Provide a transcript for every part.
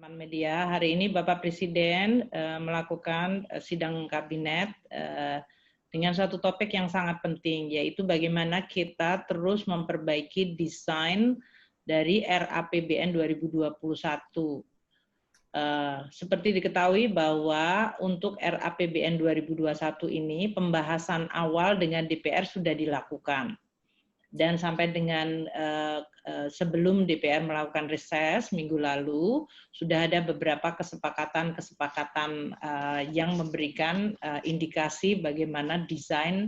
Teman media, hari ini Bapak Presiden melakukan sidang kabinet dengan suatu topik yang sangat penting, yaitu bagaimana kita terus memperbaiki desain dari RAPBN 2021. Seperti diketahui bahwa untuk RAPBN 2021 ini pembahasan awal dengan DPR sudah dilakukan. Dan sampai dengan sebelum DPR melakukan reses minggu lalu, sudah ada beberapa kesepakatan yang memberikan indikasi bagaimana desain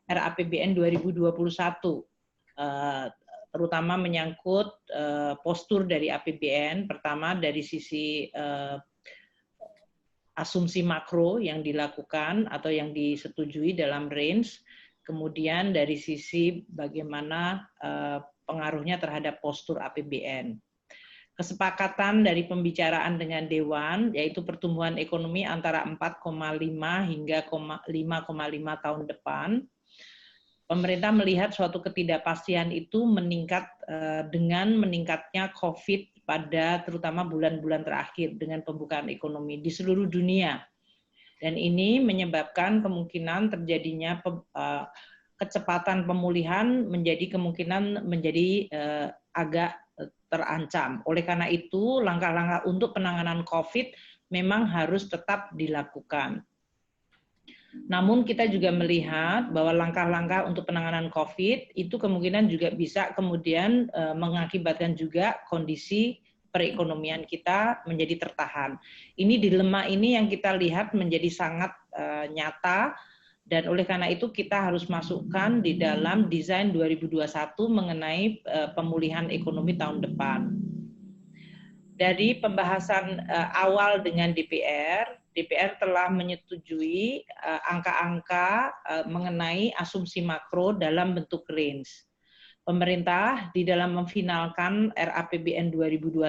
RAPBN 2021, terutama menyangkut postur dari APBN, pertama dari sisi asumsi makro yang dilakukan atau yang disetujui dalam range, kemudian dari sisi bagaimana pengaruhnya terhadap postur APBN. Kesepakatan dari pembicaraan dengan Dewan, yaitu pertumbuhan ekonomi antara 4,5 hingga 5,5 tahun depan. Pemerintah melihat suatu ketidakpastian itu meningkat dengan meningkatnya COVID pada terutama bulan-bulan terakhir dengan pembukaan ekonomi di seluruh dunia. Dan ini menyebabkan kemungkinan terjadinya kecepatan pemulihan menjadi agak terancam. Oleh karena itu, langkah-langkah untuk penanganan COVID memang harus tetap dilakukan. Namun kita juga melihat bahwa langkah-langkah untuk penanganan COVID itu kemungkinan juga bisa kemudian mengakibatkan juga kondisi perekonomian kita menjadi tertahan. Ini dilema ini yang kita lihat menjadi sangat nyata, dan oleh karena itu kita harus masukkan di dalam desain 2021 mengenai pemulihan ekonomi tahun depan. Dari pembahasan awal dengan DPR telah menyetujui angka-angka mengenai asumsi makro dalam bentuk range. Pemerintah di dalam memfinalkan RAPBN 2021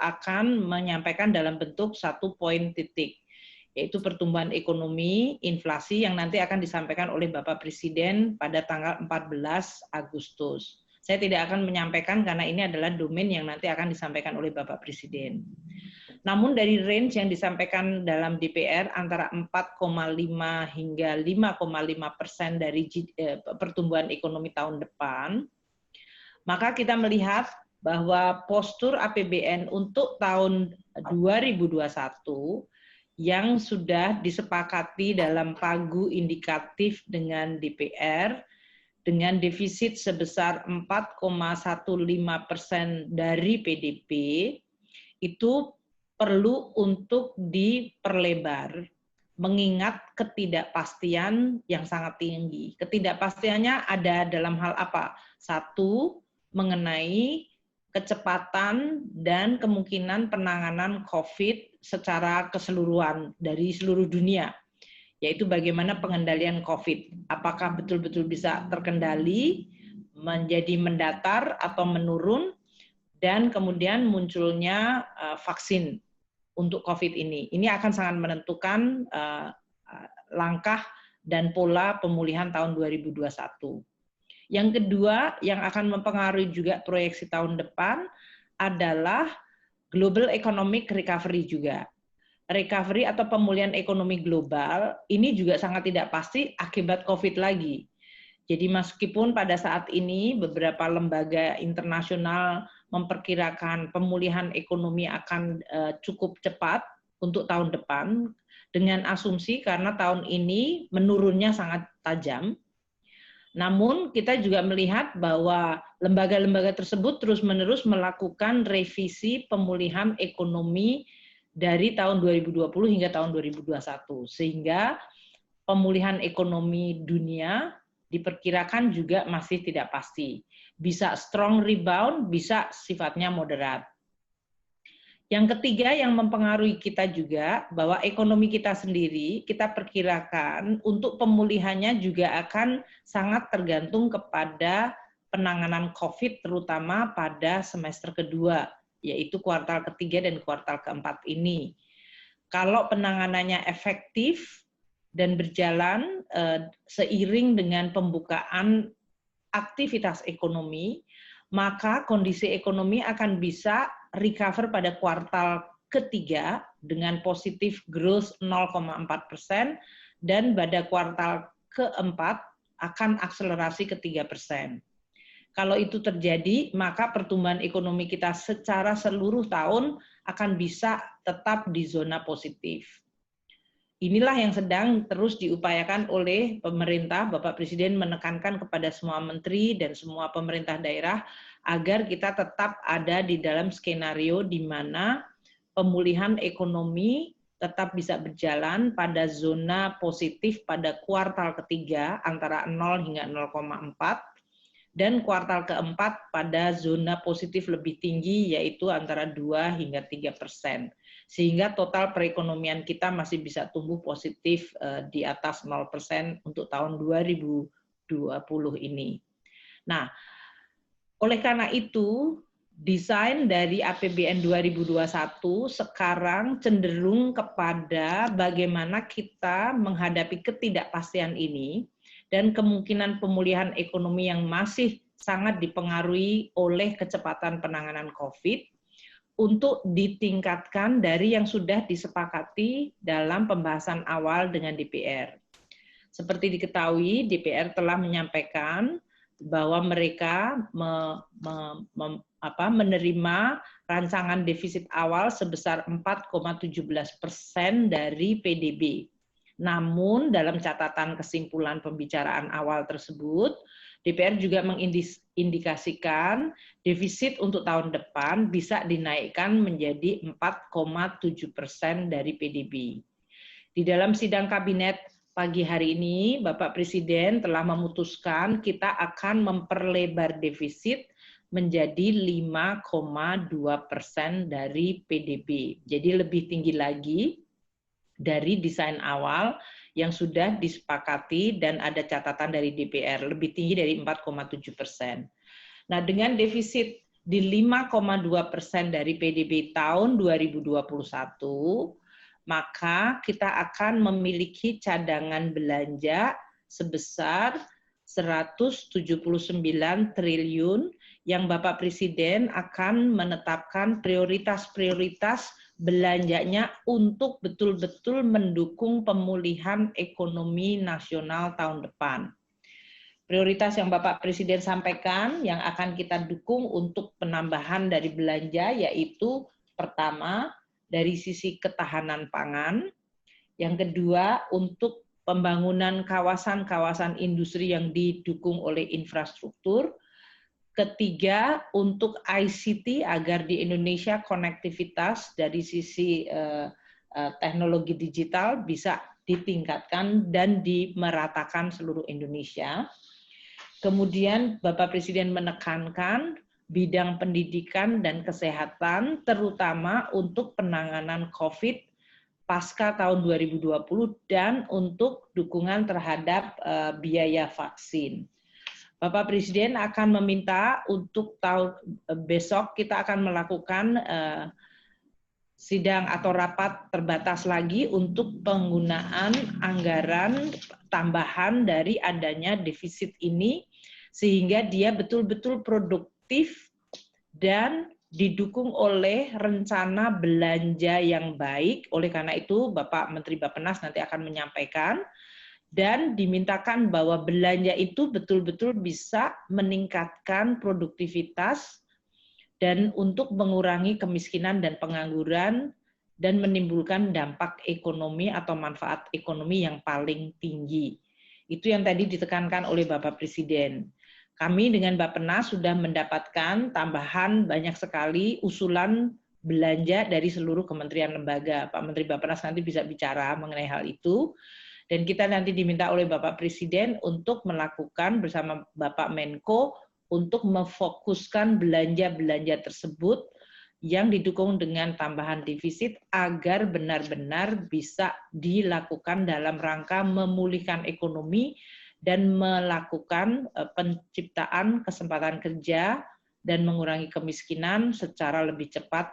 akan menyampaikan dalam bentuk 1 poin titik, yaitu pertumbuhan ekonomi, inflasi yang nanti akan disampaikan oleh Bapak Presiden pada tanggal 14 Agustus. Saya tidak akan menyampaikan karena ini adalah domain yang nanti akan disampaikan oleh Bapak Presiden. Namun dari range yang disampaikan dalam DPR antara 4,5 hingga 5,5% dari pertumbuhan ekonomi tahun depan, maka kita melihat bahwa postur APBN untuk tahun 2021 yang sudah disepakati dalam pagu indikatif dengan DPR dengan defisit sebesar 4,15% dari PDB itu perlu untuk diperlebar mengingat ketidakpastian yang sangat tinggi. Ketidakpastiannya ada dalam hal apa? Satu, mengenai kecepatan dan kemungkinan penanganan COVID secara keseluruhan dari seluruh dunia, yaitu bagaimana pengendalian COVID. Apakah betul-betul bisa terkendali, menjadi mendatar atau menurun, dan kemudian munculnya vaksin untuk COVID ini. Ini akan sangat menentukan langkah dan pola pemulihan tahun 2021. Yang kedua, yang akan mempengaruhi juga proyeksi tahun depan adalah global economic recovery juga. Recovery atau pemulihan ekonomi global ini juga sangat tidak pasti akibat COVID lagi. Jadi meskipun pada saat ini beberapa lembaga internasional memperkirakan pemulihan ekonomi akan cukup cepat untuk tahun depan dengan asumsi karena tahun ini menurunnya sangat tajam. Namun kita juga melihat bahwa lembaga-lembaga tersebut terus-menerus melakukan revisi pemulihan ekonomi dari tahun 2020 hingga tahun 2021. Sehingga pemulihan ekonomi dunia diperkirakan juga masih tidak pasti. Bisa strong rebound, bisa sifatnya moderat. Yang ketiga yang mempengaruhi kita juga bahwa ekonomi kita sendiri kita perkirakan untuk pemulihannya juga akan sangat tergantung kepada penanganan COVID terutama pada semester kedua, yaitu kuartal ketiga dan kuartal keempat ini. Kalau penanganannya efektif dan berjalan seiring dengan pembukaan aktivitas ekonomi, maka kondisi ekonomi akan bisa recover pada kuartal ketiga dengan positif growth 0,4% dan pada kuartal keempat akan akselerasi ke 3%. Kalau itu terjadi, maka pertumbuhan ekonomi kita secara seluruh tahun akan bisa tetap di zona positif. Inilah yang sedang terus diupayakan oleh pemerintah. Bapak Presiden menekankan kepada semua menteri dan semua pemerintah daerah agar kita tetap ada di dalam skenario di mana pemulihan ekonomi tetap bisa berjalan pada zona positif pada kuartal ketiga antara 0 hingga 0,4 dan kuartal keempat pada zona positif lebih tinggi yaitu antara 2 hingga 3%. Sehingga total perekonomian kita masih bisa tumbuh positif di atas 0% untuk tahun 2020 ini. Nah, oleh karena itu, desain dari APBN 2021 sekarang cenderung kepada bagaimana kita menghadapi ketidakpastian ini dan kemungkinan pemulihan ekonomi yang masih sangat dipengaruhi oleh kecepatan penanganan COVID, untuk ditingkatkan dari yang sudah disepakati dalam pembahasan awal dengan DPR. Seperti diketahui, DPR telah menyampaikan bahwa mereka menerima rancangan defisit awal sebesar 4,17% dari PDB. Namun dalam catatan kesimpulan pembicaraan awal tersebut, DPR juga mengindikasikan defisit untuk tahun depan bisa dinaikkan menjadi 4,7% dari PDB. Di dalam sidang kabinet pagi hari ini, Bapak Presiden telah memutuskan kita akan memperlebar defisit menjadi 5,2% dari PDB. Jadi lebih tinggi lagi dari desain awal yang sudah disepakati dan ada catatan dari DPR, lebih tinggi dari 4,7%. Nah, dengan defisit di 5,2% dari PDB tahun 2021, maka kita akan memiliki cadangan belanja sebesar 179 triliun yang Bapak Presiden akan menetapkan prioritas-prioritas belanjanya untuk betul-betul mendukung pemulihan ekonomi nasional tahun depan. Prioritas yang Bapak Presiden sampaikan yang akan kita dukung untuk penambahan dari belanja yaitu pertama dari sisi ketahanan pangan, yang kedua untuk pembangunan kawasan-kawasan industri yang didukung oleh infrastruktur, ketiga untuk ICT agar di Indonesia konektivitas dari sisi teknologi digital bisa ditingkatkan dan dimeratakan seluruh Indonesia. Kemudian Bapak Presiden menekankan bidang pendidikan dan kesehatan terutama untuk penanganan COVID pasca tahun 2020 dan untuk dukungan terhadap biaya vaksin. Bapak Presiden akan meminta untuk tahun besok kita akan melakukan sidang atau rapat terbatas lagi untuk penggunaan anggaran tambahan dari adanya defisit ini sehingga dia betul-betul produktif dan didukung oleh rencana belanja yang baik. Oleh karena itu Bapak Menteri Bappenas nanti akan menyampaikan dan dimintakan bahwa belanja itu betul-betul bisa meningkatkan produktivitas dan untuk mengurangi kemiskinan dan pengangguran dan menimbulkan dampak ekonomi atau manfaat ekonomi yang paling tinggi. Itu yang tadi ditekankan oleh Bapak Presiden. Kami dengan Bappenas sudah mendapatkan tambahan banyak sekali usulan belanja dari seluruh kementerian lembaga. Pak Menteri Bappenas nanti bisa bicara mengenai hal itu. Dan kita nanti diminta oleh Bapak Presiden untuk melakukan bersama Bapak Menko untuk memfokuskan belanja-belanja tersebut yang didukung dengan tambahan defisit agar benar-benar bisa dilakukan dalam rangka memulihkan ekonomi dan melakukan penciptaan kesempatan kerja dan mengurangi kemiskinan secara lebih cepat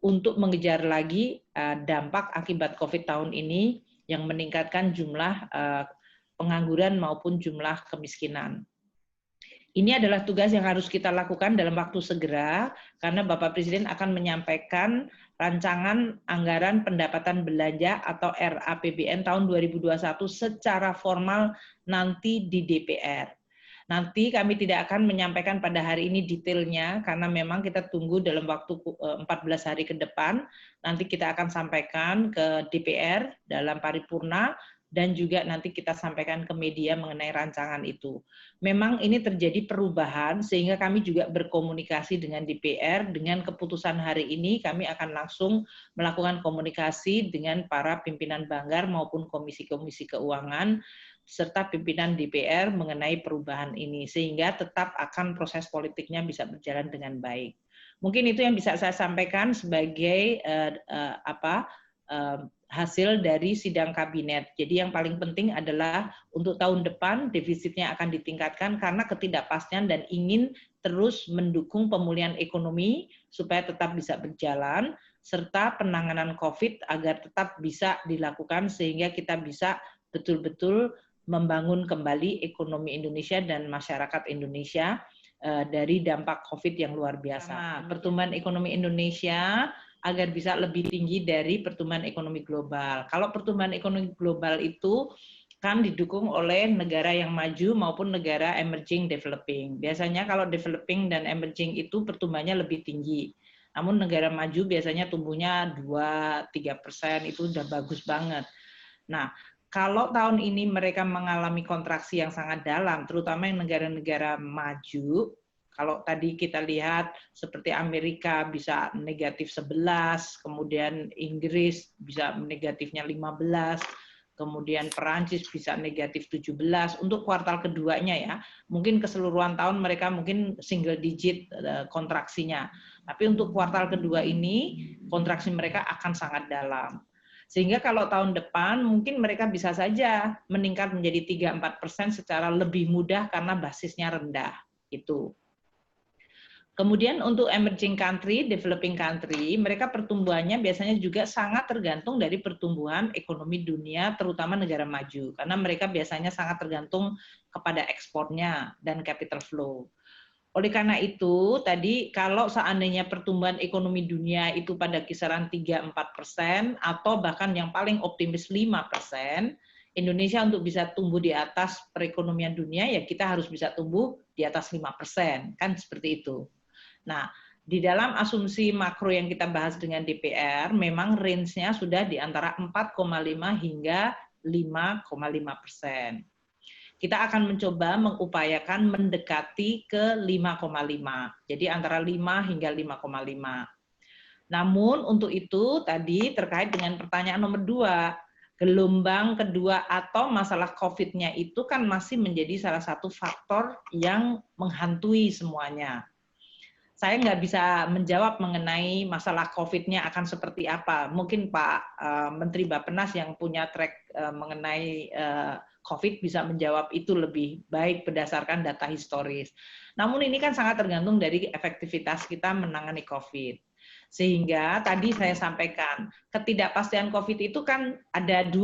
untuk mengejar lagi dampak akibat COVID tahun ini yang meningkatkan jumlah pengangguran maupun jumlah kemiskinan. Ini adalah tugas yang harus kita lakukan dalam waktu segera, karena Bapak Presiden akan menyampaikan rancangan anggaran pendapatan belanja atau RAPBN tahun 2021 secara formal nanti di DPR. Nanti kami tidak akan menyampaikan pada hari ini detailnya, karena memang kita tunggu dalam waktu 14 hari ke depan. Nanti kita akan sampaikan ke DPR dalam paripurna, dan juga nanti kita sampaikan ke media mengenai rancangan itu. Memang ini terjadi perubahan, sehingga kami juga berkomunikasi dengan DPR. Dengan keputusan hari ini, kami akan langsung melakukan komunikasi dengan para pimpinan Banggar maupun komisi-komisi keuangan, serta pimpinan DPR mengenai perubahan ini, sehingga tetap akan proses politiknya bisa berjalan dengan baik. Mungkin itu yang bisa saya sampaikan sebagai hasil dari sidang kabinet. Jadi yang paling penting adalah untuk tahun depan defisitnya akan ditingkatkan karena ketidakpastian dan ingin terus mendukung pemulihan ekonomi supaya tetap bisa berjalan, serta penanganan COVID agar tetap bisa dilakukan sehingga kita bisa betul-betul membangun kembali ekonomi Indonesia dan masyarakat Indonesia dari dampak COVID yang luar biasa. Pertumbuhan ekonomi Indonesia agar bisa lebih tinggi dari pertumbuhan ekonomi global. Kalau pertumbuhan ekonomi global itu kan didukung oleh negara yang maju maupun negara emerging developing. Biasanya kalau developing dan emerging itu pertumbuhannya lebih tinggi. Namun negara maju biasanya tumbuhnya 2-3%, itu udah bagus banget. Nah, kalau tahun ini mereka mengalami kontraksi yang sangat dalam, terutama yang negara-negara maju, kalau tadi kita lihat seperti Amerika bisa negatif 11, kemudian Inggris bisa negatifnya 15, kemudian Perancis bisa negatif 17 untuk kuartal keduanya ya. Mungkin keseluruhan tahun mereka mungkin single digit kontraksinya. Tapi untuk kuartal kedua ini kontraksi mereka akan sangat dalam. Sehingga kalau tahun depan mungkin mereka bisa saja meningkat menjadi 3-4% secara lebih mudah karena basisnya rendah. Itu. Kemudian untuk emerging country, developing country, mereka pertumbuhannya biasanya juga sangat tergantung dari pertumbuhan ekonomi dunia, terutama negara maju. Karena mereka biasanya sangat tergantung kepada ekspornya dan capital flow. Oleh karena itu, tadi kalau seandainya pertumbuhan ekonomi dunia itu pada kisaran 3-4% atau bahkan yang paling optimis 5%, Indonesia untuk bisa tumbuh di atas perekonomian dunia, ya kita harus bisa tumbuh di atas 5%, kan seperti itu. Nah, di dalam asumsi makro yang kita bahas dengan DPR, memang range-nya sudah di antara 4,5 hingga 5,5%. Kita akan mencoba mengupayakan mendekati ke 5,5. Jadi antara 5 hingga 5,5. Namun untuk itu tadi terkait dengan pertanyaan nomor 2, gelombang kedua atau masalah COVID-nya itu kan masih menjadi salah satu faktor yang menghantui semuanya. Saya nggak bisa menjawab mengenai masalah COVID-nya akan seperti apa. Mungkin Pak Menteri Bappenas yang punya track mengenai COVID bisa menjawab itu lebih baik berdasarkan data historis. Namun ini kan sangat tergantung dari efektivitas kita menangani COVID. Sehingga tadi saya sampaikan, ketidakpastian COVID itu kan ada 2,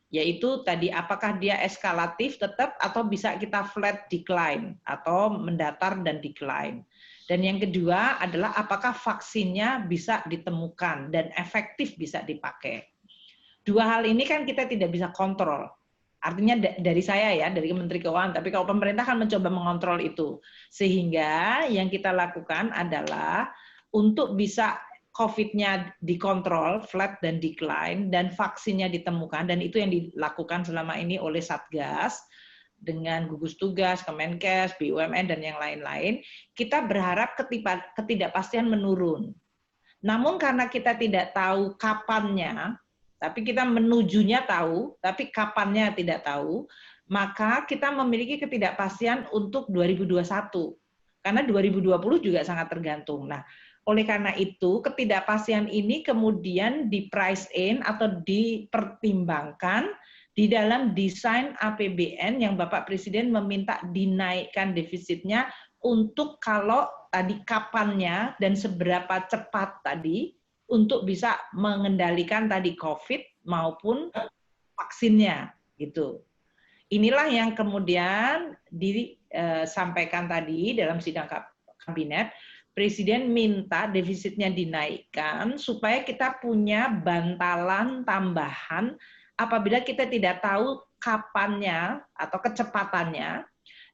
yaitu tadi apakah dia eskalatif tetap atau bisa kita flat decline atau mendatar dan decline. Dan yang kedua adalah apakah vaksinnya bisa ditemukan dan efektif bisa dipakai. 2 hal ini kan kita tidak bisa kontrol. Artinya dari saya ya, dari Menteri Keuangan, tapi kalau pemerintah kan mencoba mengontrol itu. Sehingga yang kita lakukan adalah untuk bisa COVID-nya dikontrol, flat dan decline, dan vaksinnya ditemukan, dan itu yang dilakukan selama ini oleh Satgas, dengan gugus tugas, Kemenkes, BUMN, dan yang lain-lain, kita berharap ketidakpastian menurun. Namun karena kita tidak tahu kapannya, tapi kita menujunya tahu, tapi kapannya tidak tahu, maka kita memiliki ketidakpastian untuk 2021. Karena 2020 juga sangat tergantung. Nah, oleh karena itu, ketidakpastian ini kemudian di price in atau dipertimbangkan di dalam desain APBN yang Bapak Presiden meminta dinaikkan defisitnya untuk kalau tadi kapannya dan seberapa cepat tadi untuk bisa mengendalikan tadi COVID maupun vaksinnya gitu. inilah yang kemudian disampaikan tadi dalam sidang kabinet, Presiden minta defisitnya dinaikkan supaya kita punya bantalan tambahan apabila kita tidak tahu kapannya atau kecepatannya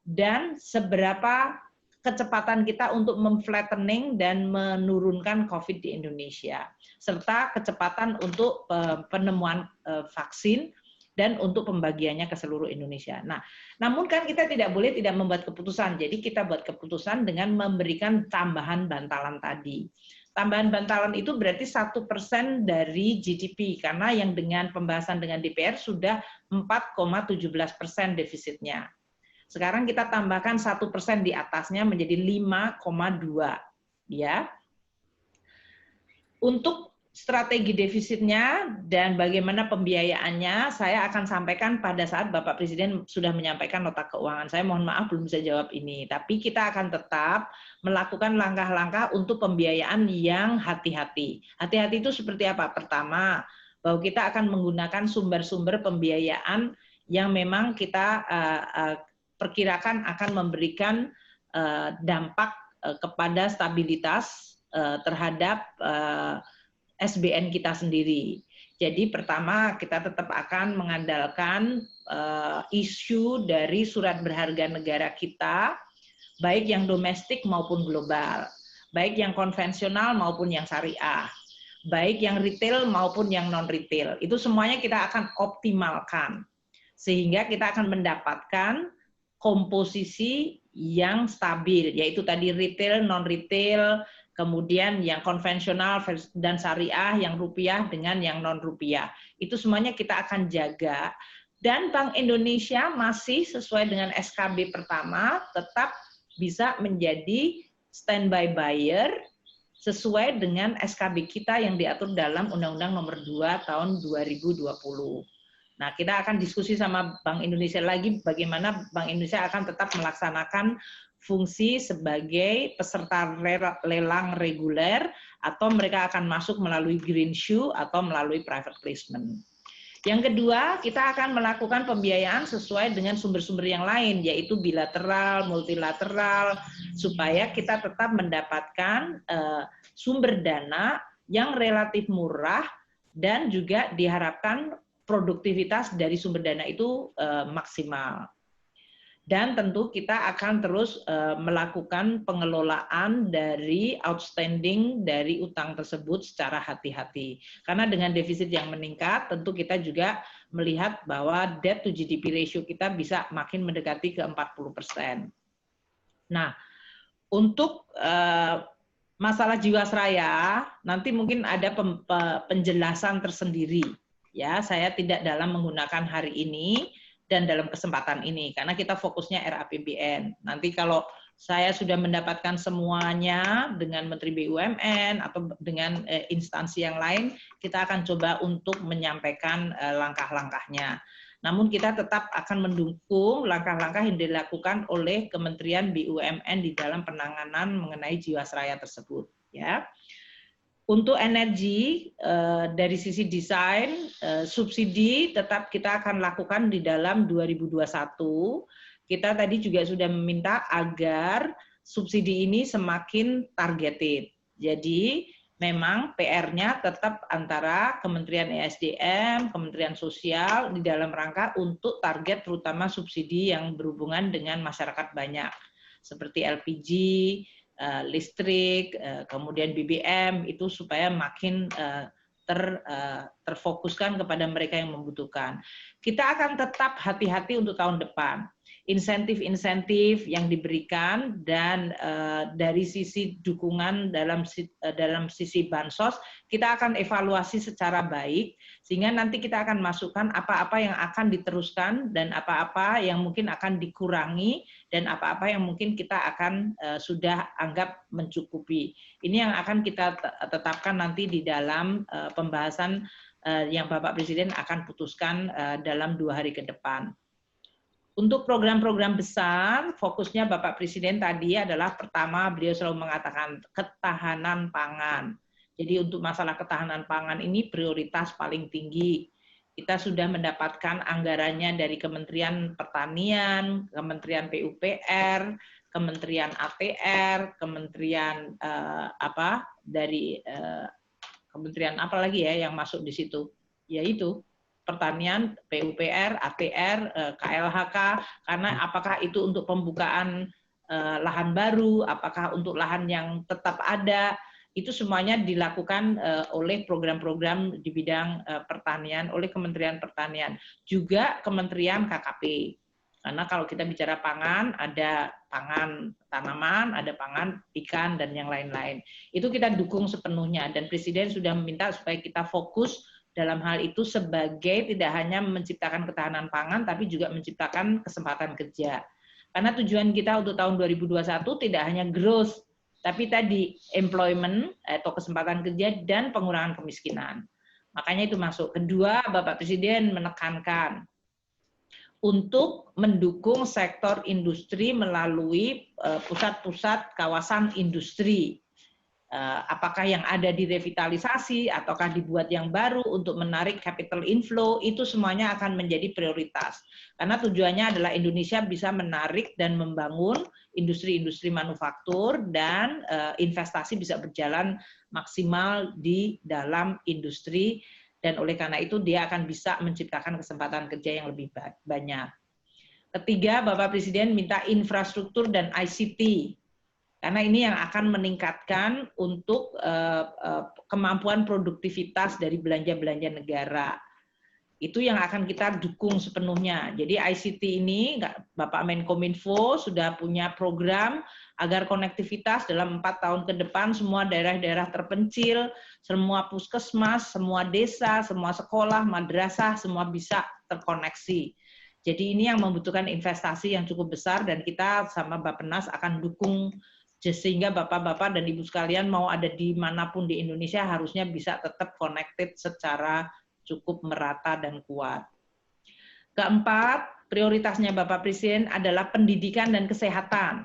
dan seberapa kecepatan kita untuk memflattening dan menurunkan COVID di Indonesia, serta kecepatan untuk penemuan vaksin dan untuk pembagiannya ke seluruh Indonesia. Nah, namun kan kita tidak boleh tidak membuat keputusan. Jadi kita buat keputusan dengan memberikan tambahan bantalan tadi. Tambahan bantalan itu berarti 1% dari GDP, karena yang dengan pembahasan dengan DPR sudah 4,17% defisitnya. Sekarang kita tambahkan 1% di atasnya menjadi 5,2, ya. Untuk strategi defisitnya dan bagaimana pembiayaannya, saya akan sampaikan pada saat Bapak Presiden sudah menyampaikan nota keuangan. Saya mohon maaf belum bisa jawab ini, tapi kita akan tetap melakukan langkah-langkah untuk pembiayaan yang hati-hati. Hati-hati itu seperti apa? Pertama, bahwa kita akan menggunakan sumber-sumber pembiayaan yang memang kita perkirakan akan memberikan dampak kepada stabilitas terhadap SBN kita sendiri. Jadi pertama kita tetap akan mengandalkan isu dari surat berharga negara kita, baik yang domestik maupun global, baik yang konvensional maupun yang syariah, baik yang retail maupun yang non-retail. Itu semuanya kita akan optimalkan, sehingga kita akan mendapatkan komposisi yang stabil, yaitu tadi retail, non-retail, kemudian yang konvensional dan syariah, yang rupiah dengan yang non-rupiah. Itu semuanya kita akan jaga. Dan Bank Indonesia masih sesuai dengan SKB pertama, tetap bisa menjadi standby buyer sesuai dengan SKB kita yang diatur dalam Undang-Undang Nomor 2 Tahun 2020. Nah, kita akan diskusi sama Bank Indonesia lagi bagaimana Bank Indonesia akan tetap melaksanakan fungsi sebagai peserta lelang reguler atau mereka akan masuk melalui green shoe atau melalui private placement. Yang kedua, kita akan melakukan pembiayaan sesuai dengan sumber-sumber yang lain, yaitu bilateral, multilateral, supaya kita tetap mendapatkan sumber dana yang relatif murah dan juga diharapkan produktivitas dari sumber dana itu maksimal. Dan tentu kita akan terus melakukan pengelolaan dari outstanding dari utang tersebut secara hati-hati. Karena dengan defisit yang meningkat, tentu kita juga melihat bahwa debt to GDP ratio kita bisa makin mendekati ke 40%. Nah, untuk masalah Jiwasraya, nanti mungkin ada penjelasan tersendiri. Ya, saya tidak dalam menggunakan hari ini dan dalam kesempatan ini, karena kita fokusnya RAPBN. Nanti kalau saya sudah mendapatkan semuanya dengan Menteri BUMN atau dengan instansi yang lain, kita akan coba untuk menyampaikan langkah-langkahnya. Namun kita tetap akan mendukung langkah-langkah yang dilakukan oleh Kementerian BUMN di dalam penanganan mengenai Jiwasraya tersebut. Ya. Untuk energi, dari sisi desain, subsidi tetap kita akan lakukan di dalam 2021. Kita tadi juga sudah meminta agar subsidi ini semakin targeted. Jadi memang PR-nya tetap antara Kementerian ESDM, Kementerian Sosial di dalam rangka untuk target terutama subsidi yang berhubungan dengan masyarakat banyak, seperti LPG, listrik, kemudian BBM, itu supaya makin terfokuskan kepada mereka yang membutuhkan. Kita akan tetap hati-hati untuk tahun depan. Insentif-insentif yang diberikan dan dari sisi dukungan dalam sisi bansos, kita akan evaluasi secara baik, sehingga nanti kita akan masukkan apa-apa yang akan diteruskan dan apa-apa yang mungkin akan dikurangi dan apa-apa yang mungkin kita akan sudah anggap mencukupi. Ini yang akan kita tetapkan nanti di dalam pembahasan yang Bapak Presiden akan putuskan dalam 2 hari ke depan. Untuk program-program besar, fokusnya Bapak Presiden tadi adalah pertama, beliau selalu mengatakan ketahanan pangan. Jadi untuk masalah ketahanan pangan ini prioritas paling tinggi. Kita sudah mendapatkan anggarannya dari Kementerian Pertanian, Kementerian PUPR, Kementerian ATR, Kementerian Kementerian apa lagi ya yang masuk di situ? Yaitu Pertanian, PUPR, ATR, KLHK, karena apakah itu untuk pembukaan lahan baru, apakah untuk lahan yang tetap ada, itu semuanya dilakukan oleh program-program di bidang pertanian, oleh Kementerian Pertanian. Juga Kementerian KKP. Karena kalau kita bicara pangan, ada pangan tanaman, ada pangan ikan, dan yang lain-lain. Itu kita dukung sepenuhnya, dan Presiden sudah meminta supaya kita fokus dalam hal itu sebagai tidak hanya menciptakan ketahanan pangan, tapi juga menciptakan kesempatan kerja. Karena tujuan kita untuk tahun 2021 tidak hanya growth, tapi tadi employment atau kesempatan kerja dan pengurangan kemiskinan. Makanya itu masuk. Kedua, Bapak Presiden menekankan untuk mendukung sektor industri melalui pusat-pusat kawasan industri. Apakah yang ada direvitalisasi ataukah dibuat yang baru untuk menarik capital inflow, itu semuanya akan menjadi prioritas. Karena tujuannya adalah Indonesia bisa menarik dan membangun industri-industri manufaktur dan investasi bisa berjalan maksimal di dalam industri, dan oleh karena itu dia akan bisa menciptakan kesempatan kerja yang lebih banyak. Ketiga, Bapak Presiden minta infrastruktur dan ICT. Karena ini yang akan meningkatkan untuk kemampuan produktivitas dari belanja-belanja negara. Itu yang akan kita dukung sepenuhnya. Jadi ICT ini, Bapak Menkominfo sudah punya program agar konektivitas dalam 4 tahun ke depan semua daerah-daerah terpencil, semua puskesmas, semua desa, semua sekolah, madrasah, semua bisa terkoneksi. Jadi ini yang membutuhkan investasi yang cukup besar, dan kita sama Bappenas akan dukung sehingga bapak-bapak dan ibu sekalian mau ada di manapun di Indonesia harusnya bisa tetap connected secara cukup merata dan kuat. Keempat, prioritasnya Bapak Presiden adalah pendidikan dan kesehatan.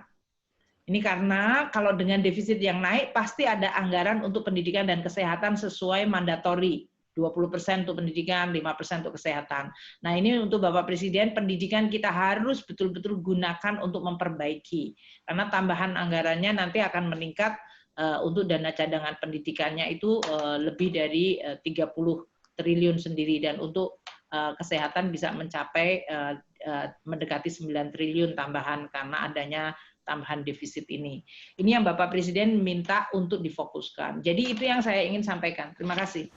Ini karena kalau dengan defisit yang naik pasti ada anggaran untuk pendidikan dan kesehatan sesuai mandatori. 20% untuk pendidikan, 5% untuk kesehatan. Nah ini untuk Bapak Presiden, pendidikan kita harus betul-betul gunakan untuk memperbaiki. Karena tambahan anggarannya nanti akan meningkat untuk dana cadangan pendidikannya itu lebih dari 30 triliun sendiri. Dan untuk kesehatan bisa mencapai mendekati 9 triliun tambahan karena adanya tambahan defisit ini. Ini yang Bapak Presiden minta untuk difokuskan. Jadi itu yang saya ingin sampaikan. Terima kasih.